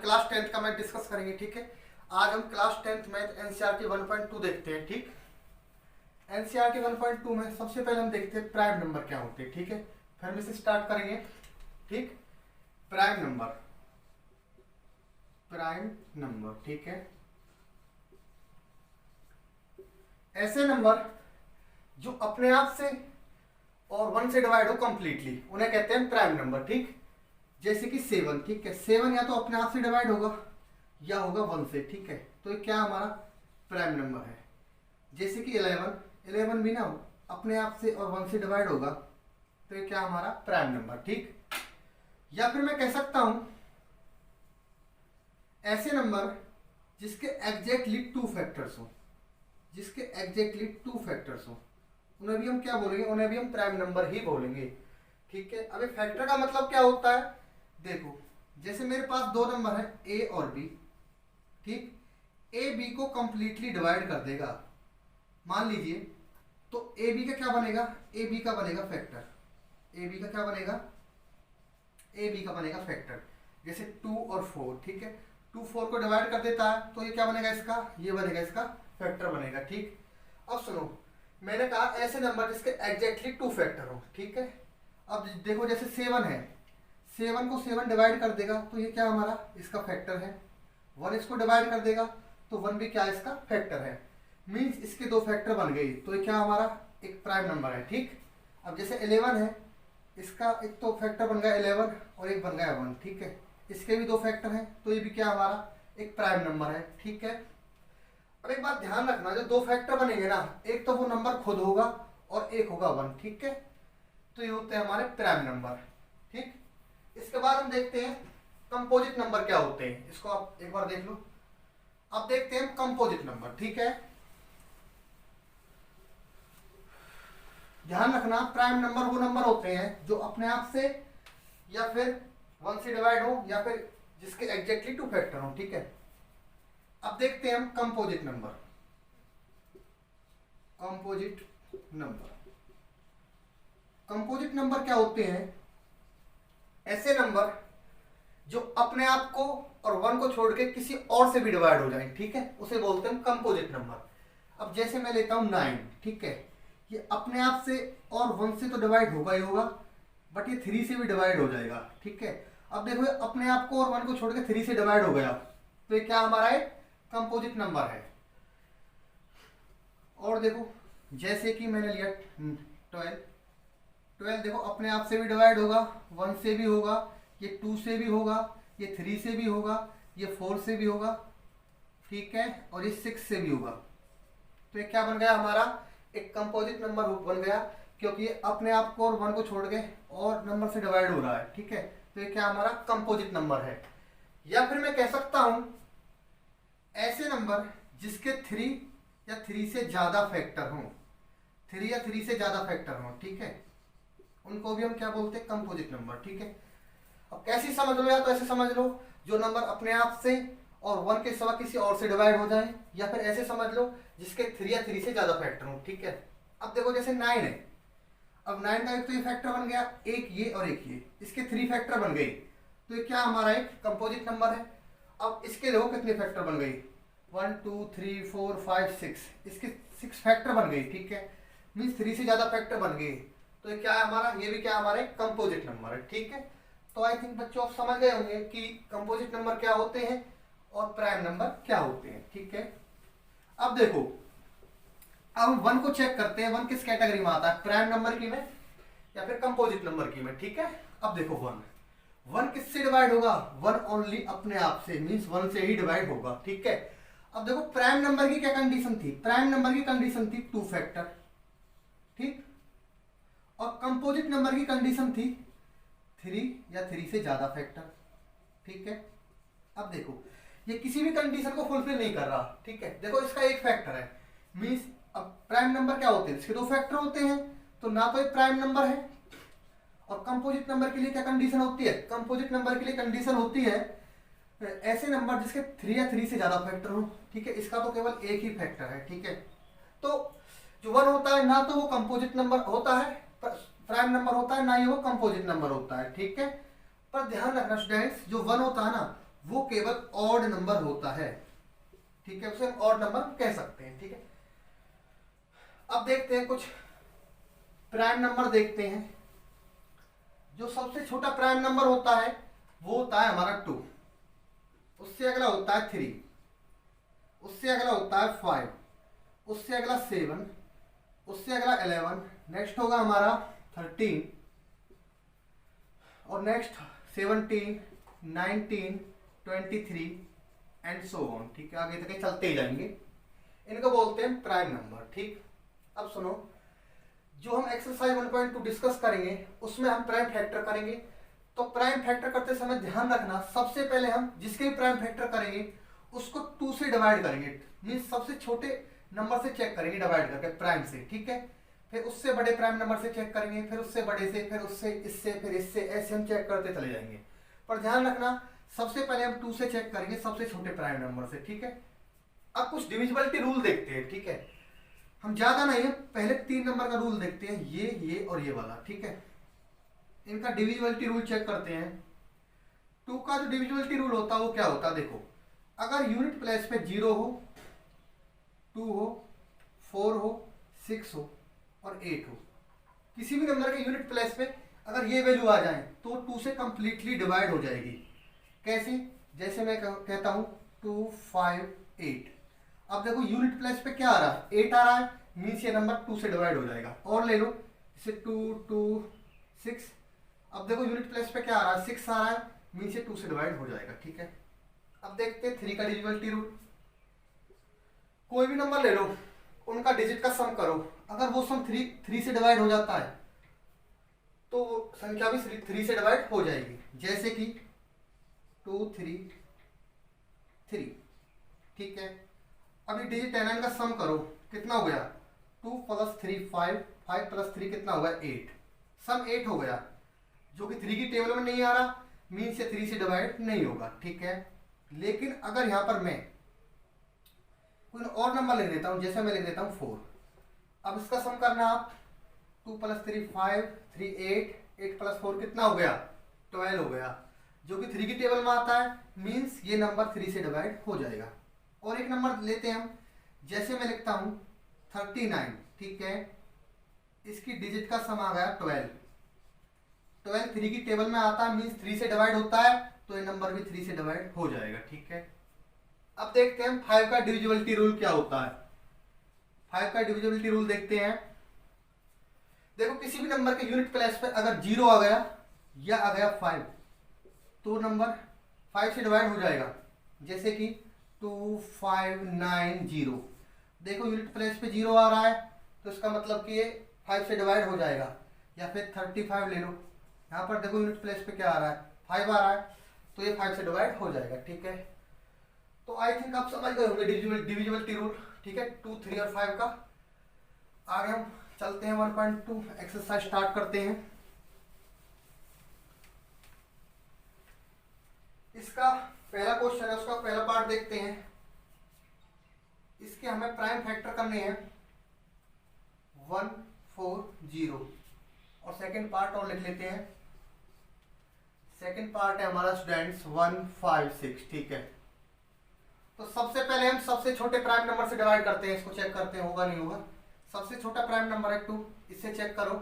Class 10th का math discuss करेंगे। ठीक है, आज हम क्लास 10th मैथ एनसीईआरटी 1.2 देखते हैं। ठीक, एनसीईआरटी 1.2 में सबसे पहले हम देखते हैं प्राइम नंबर क्या होते हैं। ठीक है, फिर हम इसे स्टार्ट करेंगे। ठीक, प्राइम नंबर, प्राइम नंबर। ठीक है, ऐसे नंबर जो अपने आप से और 1 से डिवाइड हो कंप्लीटली, उन्हें कहते हैं प्राइम नंबर। ठीक, जैसे कि 7। ठीक है, 7 या तो अपने आप से डिवाइड होगा या होगा 1 से। ठीक है, तो ये क्या हमारा प्राइम नंबर है। जैसे कि 11 भी ना अपने आप से और 1 से डिवाइड होगा, तो ये क्या हमारा प्राइम नंबर। ठीक, या फिर मैं कह सकता हूं ऐसे नंबर जिसके एग्जैक्टली 2 फैक्टर्स हो, जिसके एग्जैक्टली 2 फैक्टर्स हो, उन्हें भी हम क्या बोलेंगे, उन्हें भी हम प्राइम नंबर ही बोलेंगे। ठीक है, अभी फैक्टर का मतलब क्या होता है, देखो जैसे मेरे पास दो नंबर है ए और बी। ठीक, ए बी को कंप्लीटली डिवाइड कर देगा मान लीजिए, तो ए बी का क्या बनेगा, ए बी का बनेगा फैक्टर। ए बी का क्या बनेगा, ए बी का बनेगा फैक्टर। जैसे 2 और 4। ठीक है, 2 4 को डिवाइड कर देता है, तो ये क्या बनेगा इसका, ये बनेगा इसका फैक्टर बनेगा। ठीक, अब सुनो, मैंने कहा ऐसे नंबर जिसके एग्जैक्टली 2 फैक्टर हो। ठीक है, अब देखो जैसे 7 है, 7 को 7 डिवाइड कर देगा, तो ये क्या हमारा इसका फैक्टर है। 1 इसको डिवाइड कर देगा, तो 1 भी क्या इसका फैक्टर है। मीन्स इसके 2 फैक्टर बन गई, तो ये क्या हमारा एक प्राइम नंबर है। ठीक, अब जैसे 11 है, इसका एक तो फैक्टर बन गया 11 और एक बन गया 1। ठीक है, इसके भी 2 फैक्टर हैं, तो ये भी क्या हमारा एक प्राइम नंबर है। ठीक है, अब एक बात ध्यान रखना, जो 2 फैक्टर बनेंगे ना, एक तो वो नंबर खुद होगा और एक होगा 1। ठीक है, तो ये होते हैं हमारे प्राइम नंबर। ठीक, इसके बाद हम देखते हैं कंपोजिट नंबर क्या होते हैं। इसको आप एक बार देख लो। अब देखते हैं कंपोजिट नंबर। ठीक है, ध्यान रखना, प्राइम नंबर वो नंबर होते हैं जो अपने आप से या फिर 1 से डिवाइड हो या फिर जिसके एग्जैक्टली 2 फैक्टर हो। ठीक है, अब देखते हैं हम composite number. Composite number, composite number क्या होते हैं, ऐसे नंबर जो अपने आप को और 1 को छोड़ के किसी और से भी डिवाइड हो जाए। ठीक है, उसे बोलते हैं कंपोजिट नंबर। अब जैसे मैं लेता हूं 9। ठीक है, ये अपने आप से और 1 से तो डिवाइड होगा ही होगा, बट ये 3 से भी डिवाइड हो जाएगा। ठीक है, अब देखो अपने आप को और 1 को छोड़ के 3 से डिवाइड हो गया, तो ये क्या हमारा एक कंपोजिट नंबर है। और देखो जैसे कि मैंने लिया 12 देखो अपने आप से भी डिवाइड होगा, 1 से भी होगा, ये 2 से भी होगा, ये 3 से भी होगा, ये 4 से भी होगा। ठीक है, और ये 6 से भी होगा, तो ये क्या बन गया हमारा एक कंपोजिट नंबर बन गया, क्योंकि ये अपने आप को और 1 को छोड़ के और नंबर से डिवाइड हो रहा है। ठीक है, तो ये क्या हमारा कंपोजिट नंबर है। या फिर मैं कह सकता हूं ऐसे नंबर जिसके 3 या 3 से ज्यादा फैक्टर हो, 3 या 3 से ज्यादा फैक्टर हो। ठीक है, उनको भी हम क्या बोलते हैं, कंपोजिट नंबर। ठीक है, अब कैसी समझ लो, या तो ऐसे समझ लो जो नंबर अपने आप से और 1 के सिवा किसी और से डिवाइड हो जाए, या फिर ऐसे समझ लो जिसके 3 या 3 से ज्यादा फैक्टर हो। ठीक है, अब देखो जैसे 9 है, अब 9 का एक तो ये फैक्टर बन गया, एक ये और एक ये, इसके 3 फैक्टर बन गए, तो ये क्या हमारा एक कंपोजिट नंबर है। अब इसके देखो कितने फैक्टर बन गई, 1 2 3 4 5 6, इसके 6 फैक्टर बन गई। ठीक है, मीन्स 3 से ज्यादा फैक्टर बन गए, तो ये क्या है हमारा, ये भी क्या हमारे कंपोजिट नंबर है। ठीक है, तो आई थिंक बच्चों आप समझ गए होंगे कि कंपोजिट नंबर क्या होते हैं और प्राइम नंबर क्या होते हैं। ठीक है, अब देखो, अब हम 1 को चेक करते हैं, 1 किस कैटेगरी में आता है, प्राइम नंबर की में या फिर कंपोजिट नंबर की में। ठीक है, अब देखो 1 किससे डिवाइड होगा, 1 ओनली अपने आप से, मीन्स 1 से ही डिवाइड होगा। ठीक है, अब देखो प्राइम नंबर की क्या कंडीशन थी, प्राइम नंबर की कंडीशन थी 2 फैक्टर। ठीक, और कंपोजिट नंबर की कंडीशन थी 3 या 3 से ज्यादा फैक्टर। ठीक है, अब देखो ये किसी भी कंडीशन को फुलफिल नहीं कर रहा। ठीक है, देखो इसका एक फैक्टर है, मीन्स अब प्राइम नंबर क्या होते हैं, इसके 2 फैक्टर होते हैं, तो ना तो एक प्राइम नंबर है। और कंपोजिट नंबर के लिए क्या कंडीशन होती है, कंपोजिट नंबर के लिए कंडीशन होती है ऐसे नंबर जिसके 3 या 3 से ज्यादा फैक्टर हो। ठीक है, इसका तो केवल एक ही फैक्टर है। ठीक है, तो जो 1 होता है ना तो वो कंपोजिट नंबर होता है, प्राइम नंबर होता है, ना ही वो कंपोजिट नंबर होता है। ठीक है, पर ध्यान रखना स्टूडेंट्स, जो 1 होता है ना, वो केवल ऑड नंबर होता है, ठीक है, उसे हम ऑड नंबर कह सकते हैं, ठीक है। अब देखते हैं कुछ प्राइम नंबर देखते हैं। जो सबसे छोटा प्राइम नंबर होता है वो होता है हमारा 2, उससे अगला होता है 3, उससे अगला होता है 5, उससे अगला 7, उससे अगला 11, नेक्स्ट होगा हमारा 13 और नेक्स्ट 17, 19, 23 एंड सो ऑन, ठीक है, आगे तक चलते ही जाएंगे। इनको बोलते हैं प्राइम नंबर, ठीक। अब सुनो, जो हम एक्सरसाइज 1.2 डिस्कस करेंगे उसमें हम प्राइम फैक्टर करेंगे। तो प्राइम फैक्टर करते समय ध्यान रखना, सबसे पहले हम जिसके भी प्राइम फैक्टर करेंगे उसको 2 से डिवाइड करेंगे, मीन्स सबसे छोटे नंबर से चेक करेंगे डिवाइड करके प्राइम से, ठीक है। फिर उससे बड़े प्राइम नंबर से चेक करेंगे, फिर उससे बड़े से, फिर उससे, इससे, फिर इससे, ऐसे हम चेक करते चले जाएंगे। पर ध्यान रखना, सबसे पहले हम 2 से चेक करेंगे सबसे छोटे प्राइम नंबर से, ठीक है। अब कुछ डिविजिबिलिटी रूल देखते हैं, ठीक है। हम ज्यादा नहीं है, पहले 3 नंबर का रूल देखते हैं, ये और ये वाला, ठीक है। इनका डिविजिबिलिटी रूल चेक करते हैं। 2 का जो डिविजिबिलिटी रूल होता है वो क्या होता है, देखो, अगर यूनिट प्लेस पे 0 हो, 2 हो, 4 हो, 6 हो और 8 हो, किसी भी नंबर के यूनिट प्लेस पे अगर ये वैल्यू आ जाए तो 2 से कंप्लीटली डिवाइड हो जाएगी। कैसे? जैसे मैं कहता हूं 2, 5, 8। अब देखो यूनिट प्लेस पे क्या आ रहा है, 8 आ रहा है, मीन्स ये नंबर 2 से डिवाइड हो जाएगा। और ले लो इसे 2, 2, 6। अब देखो यूनिट प्लेस पे क्या आ रहा है, 6 आ रहा है, मीन्स ये 2 से डिवाइड हो जाएगा, ठीक है। अब देखते हैं 3 का डिविजिबिलिटी रूल। कोई भी नंबर ले लो, उनका डिजिट का सम करो, अगर वो सम 3 से डिवाइड हो जाता है तो वो संख्या भी 3 से डिवाइड हो जाएगी। जैसे कि 2, 3, 3, ठीक है। अभी डिजिट 9 का सम करो, कितना हो गया, 2 + 3 5, 5 + 3 कितना होगा 8, सम 8 हो गया, जो कि 3 की टेबल में नहीं आ रहा, मीन्स से 3 से डिवाइड नहीं होगा, ठीक है। लेकिन अगर यहां पर मैं कोई और नंबर लिख देता हूं, जैसे मैं लिख देता हूं 4, अब इसका सम करना आप, 2 + 3 5, 3 8, 8 + 4 कितना हो गया 12 हो गया, जो कि 3 की टेबल में आता है, मीन्स ये नंबर 3 से डिवाइड हो जाएगा। और एक नंबर लेते हैं हम, जैसे मैं लिखता हूं 39, ठीक है, इसकी डिजिट का सम आ गया 12, 12 3 की टेबल में आता है, मीन्स 3 से डिवाइड होता है, तो ये नंबर भी 3 से डिवाइड हो जाएगा, ठीक है। अब देखते हैं 5 का डिविजिबिलिटी रूल क्या होता है। 5 का डिविजिबिलिटी रूल देखते हैं। देखो, किसी भी नंबर के यूनिट प्लेस पे अगर 0 आ गया या आ गया 5, तो नंबर 5 से डिवाइड हो जाएगा। जैसे कि 2, 5, 9, 0। देखो यूनिट प्लेस पे 0 आ रहा है, तो इसका मतलब कि ये 5 से डिवाइड हो जाएगा। या फिर 35 ले लो, यहाँ पर देखो यूनिट प्लेस पे क्या आ रहा है, 5 आ रहा है, तो ये 5 से डिवाइड हो जाएगा, ठीक है। तो आई थिंक आप समझ गए होंगे डिविजिबिलिटी रूल, ठीक है, 2, 3 और 5 का। आगे हम चलते हैं 1.2 एक्सरसाइज स्टार्ट करते हैं। इसका पहला क्वेश्चन है, उसका पहला पार्ट देखते हैं। इसके हमें प्राइम फैक्टर करने हैं 1, 4, 0 और सेकंड पार्ट और लिख लेते हैं। सेकंड पार्ट है हमारा स्टूडेंट्स 1, 5, 6, ठीक है। तो सबसे पहले हम सबसे छोटे प्राइम नंबर से डिवाइड करते हैं, इसको चेक करते हैं होगा नहीं होगा। सबसे छोटा प्राइम नंबर है 2, इससे चेक करो,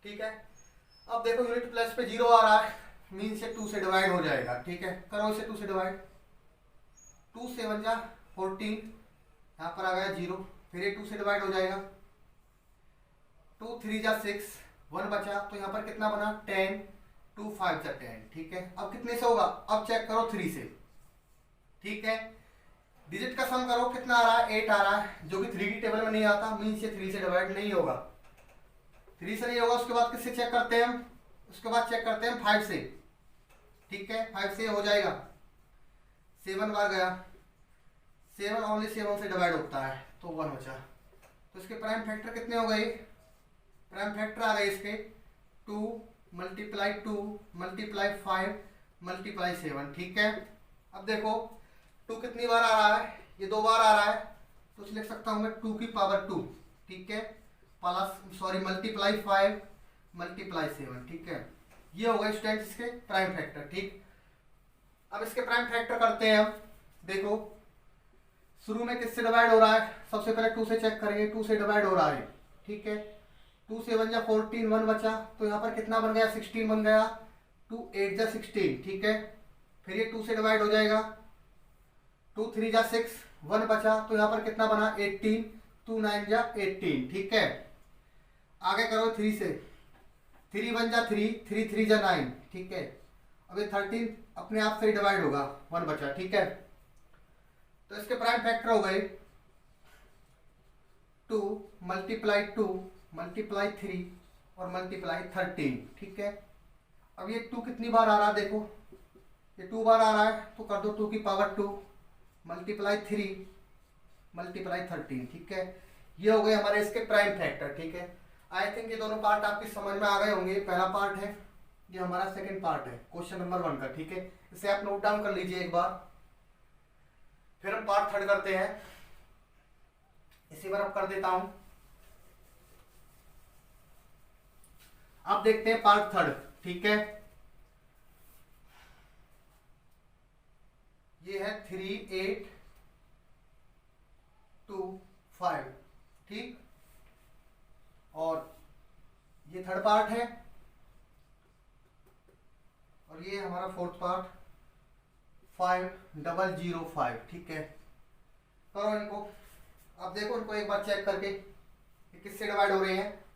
ठीक है। अब देखो यूनिट प्लेस पे 0 आ रहा है, मीन से 2 से डिवाइड हो जाएगा, ठीक है। करो इसे 2 से डिवाइड, 2 7 जा 14, यहाँ पर आ गया 0, फिर ये 2 से डिवाइड हो जाएगा। 2 3 जा 6, 1 बचा, तो यहाँ पर कितना बना 10, 2 5 जा 10, ठीक है। अब कितने से होगा, अब चेक करो 3 से, ठीक है। डिजिट का सम करो, कितना आ रहा है 8 आ रहा है, जो कि 3 की टेबल में नहीं आता, मीन से 3 से डिवाइड नहीं होगा, 3 से नहीं होगा। उसके बाद किससे चेक करते हैं हम, उसके बाद चेक करते हैं 5 से, ठीक है। 5 से हो जाएगा, 7 बार गया, 7 ओनली 7 से डिवाइड होता है, तो 1 बचा। तो इसके प्राइम फैक्टर कितने हो गए, प्राइम फैक्टर आ गए इसके 2 × 2 × 5 × 7, ठीक है। अब देखो 2 कितनी बार आ रहा है, ये 2 बार आ रहा है, तो लिख सकता हूं मैं 2 की पावर 2, ठीक है, प्लस × 5 × 7, ठीक है। ये हो गए स्टूडेंट्स इसके प्राइम फैक्टर, ठीक। अब इसके प्राइम फैक्टर करते हैं हम। देखो शुरू में किससे डिवाइड हो रहा है, सबसे पहले 2 से चेक करेंगे, 2 से डिवाइड हो रहा है, ठीक है। 2 से 1 जा 14, 1 बचा, तो यहाँ पर कितना बन गया, 16 बन गया। 2 8 जा 16, ठीक है। फिर ये 2 से डिवाइड हो जाएगा, 2 3 जा 6, 1 बचा, तो यहाँ पर कितना बना, 18। 2 9 जा 18, ठीक है। आगे करो 3 से, 3 1 जा 3, 3 3 जा 9, ठीक है। अब ये 13 अपने आप से ही डिवाइड होगा, 1 बचा, ठीक है। तो इसके प्राइम फैक्टर हो गए 2 मल्टीप्लाई 2 मल्टीप्लाई 3 और मल्टीप्लाई 13, ठीक है। अब ये 2 कितनी बार आ रहा है, देखो ये 2 बार आ रहा है, तो कर दो 2 की पावर 2 मल्टीप्लाई 3 मल्टीप्लाई 13, ठीक है। ये हो गए हमारे इसके प्राइम फैक्टर, ठीक है। आई थिंक ये दोनों पार्ट आपकी समझ में आ गए होंगे। पहला पार्ट है, ये हमारा सेकंड पार्ट है क्वेश्चन नंबर 1 का, ठीक है। इसे आप नोट डाउन कर लीजिए एक बार, फिर हम पार्ट थर्ड करते हैं। इसी बार अब कर देता हूं। अब देखते हैं पार्ट थर्ड, ठीक है। ये है 3 8 2 5, ठीक। और ये थर्ड पार्ट है, और ये हमारा फोर्थ पार्ट 5005, ठीक है। करो इनको, अब देखो इनको एक बार चेक करके ये किससे डिवाइड हो रहे हैं।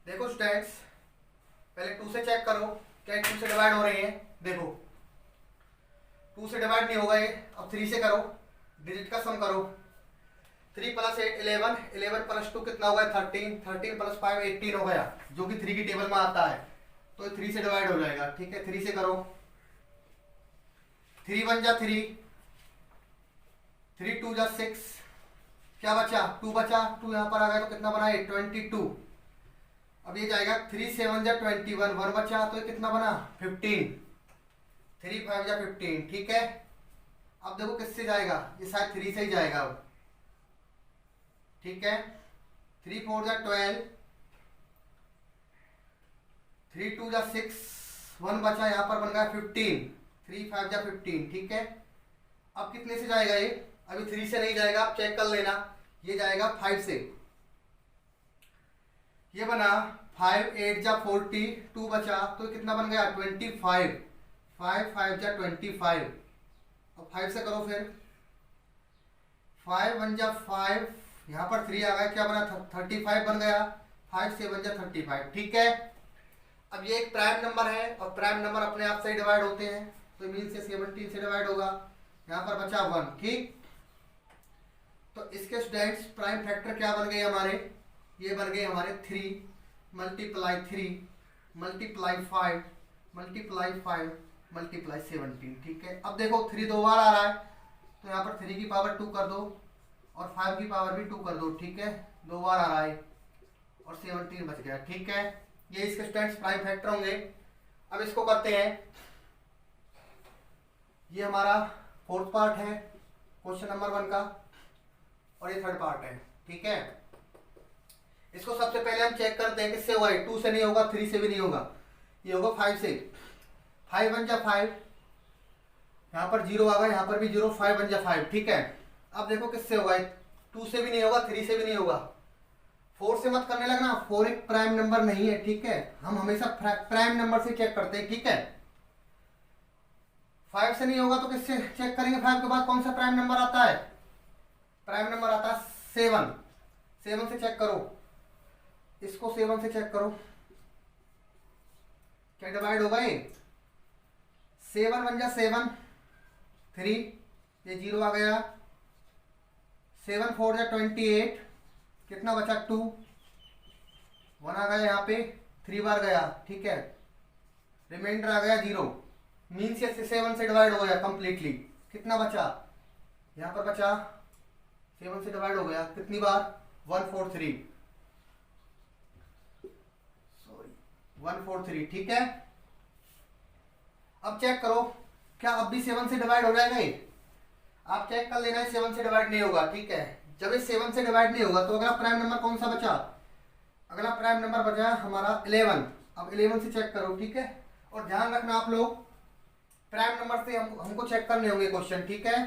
देखो स्टूडेंट्स, पहले 2 से चेक करो, क्या 2 से डिवाइड हो रहे हैं। देखो 2 से डिवाइड नहीं होगा ये। अब 3 से करो, डिजिट का सम करो। 3 + 8 11, 11 + 2 कितना हुआ है, 13, 13 + 5 18 हो गया, जो कि 3 की टेबल में आता है, तो 3 से डिवाइड हो जाएगा, ठीक है। 3 से करो, 3 1 जा 3, 3 2 जा 6, क्या बचा, 2 बचा, 2 यहाँ पर आ गया, तो कितना बना है, 22। अब ये जाएगा 3 7 जा 21, 1 बचा, तो ये कितना बना, 15। 3 5 जा 15, ठीक है। अब देखो किससे जाएगा, ये शायद 3 से ही जाएगा अब, ठीक है। 3 4 जा 12, 3 2 जा 6, 1 बचा, यहाँ पर बन गया 15। 3 5 जा 15, ठीक है। अब कितने से जाएगा ये, अभी 3 से नहीं जाएगा, आप चेक कर लेना। ये जाएगा 5 से, ये बना 5 8 जा 40, 2 बचा, तो कितना बन गया, 25। 5 5 जा 25। अब 5 से करो, फिर 5 1 जा 5, यहाँ पर 3 आ गया, क्या बना, 35 बन गया। 5 7 जा 35, ठीक है। अब ये एक प्राइम नंबर है, और प्राइम नंबर अपने आप से ही डिवाइड होते हैं, तो मीन से 17 से डिवाइड होगा, यहाँ पर बचा 1, ठीक। तो इसके स्टूडेंट्स प्राइम फैक्टर क्या बन गए हमारे, ये बन गए हमारे 3 मल्टीप्लाई 3 मल्टीप्लाई 5 मल्टीप्लाई 5 मल्टीप्लाई 17, ठीक है। अब देखो 3 2 बार आ रहा है, तो यहाँ पर 3 की पावर 2 कर दो, और 5 की पावर भी 2 कर दो, ठीक है। 2 बार आ रहा है, और 17 बच गया, ठीक है। ये इसके स्टूडेंट्स प्राइम फैक्टर होंगे। अब इसको करते हैं, ये हमारा फोर्थ पार्ट है क्वेश्चन नंबर 1 का, और ये थर्ड पार्ट है, ठीक है। इसको सबसे पहले हम चेक करते हैं किससे होगा, 2 से नहीं होगा, 3 से भी नहीं होगा, ये होगा 5 से। 5 1 जा 5, यहाँ पर 0 आ गया, यहाँ पर भी 0, 5 1 जा 5, ठीक है। अब देखो किससे होगा, 2 से भी नहीं होगा, 3 से भी नहीं होगा। 4 से मत करने लगना, 4 एक प्राइम नंबर नहीं है, ठीक है। हम हमेशा प्राइम नंबर से चेक करते हैं, ठीक है। 5 से नहीं होगा तो किससे चेक करेंगे, 5 के बाद कौन सा प्राइम नंबर आता है, प्राइम नंबर आता है 7। 7 से चेक करो, इसको 7 से चेक करो, क्या डिवाइड होगा ये, 7 1 जा 7, 3, ये 0 आ गया। 7 4 जा 28, कितना बचा, 2, 1 आ गया, यहाँ पे 3 बार गया, ठीक है। रिमाइंडर आ गया 0, मीन्स ये 7 से डिवाइड हो गया कंप्लीटली। कितना बचा, यहाँ पर बचा 7 से डिवाइड हो गया, कितनी बार, 143, सॉरी 143, ठीक है। अब चेक करो, क्या अब भी 7 से डिवाइड हो जाएगा ये, आप चेक कर लेना, 7 से डिवाइड नहीं होगा, ठीक है। जब ये 7 से डिवाइड नहीं होगा तो अगला प्राइम नंबर कौन सा बचा? अगला प्राइम नंबर बचा हमारा 11। अब 11 से चेक करो, ठीक है। और ध्यान रखना आप लोग, प्राइम नंबर से हमको चेक करने होंगे क्वेश्चन, ठीक है।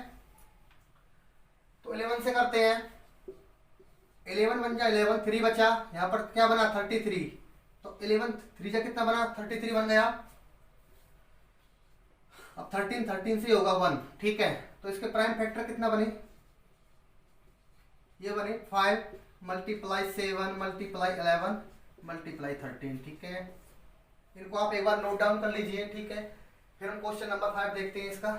तो 11 से करते हैं। 11 बन जाए 11, 3 बचा, यहाँ पर क्या बना 33। तो 11 3 से कितना बना 33 बन गया। अब 13 से होगा 1, ठीक है। तो इसके प्राइम फैक्टर कितना बने? ये बने 5 मल्टीप्लाई 7 मल्टीप्लाई 11 मल्टीप्लाई 13, ठीक है। इनको आप एक बार नोट डाउन कर लीजिए, ठीक है। फिर हम क्वेश्चन नंबर 5 देखते हैं इसका।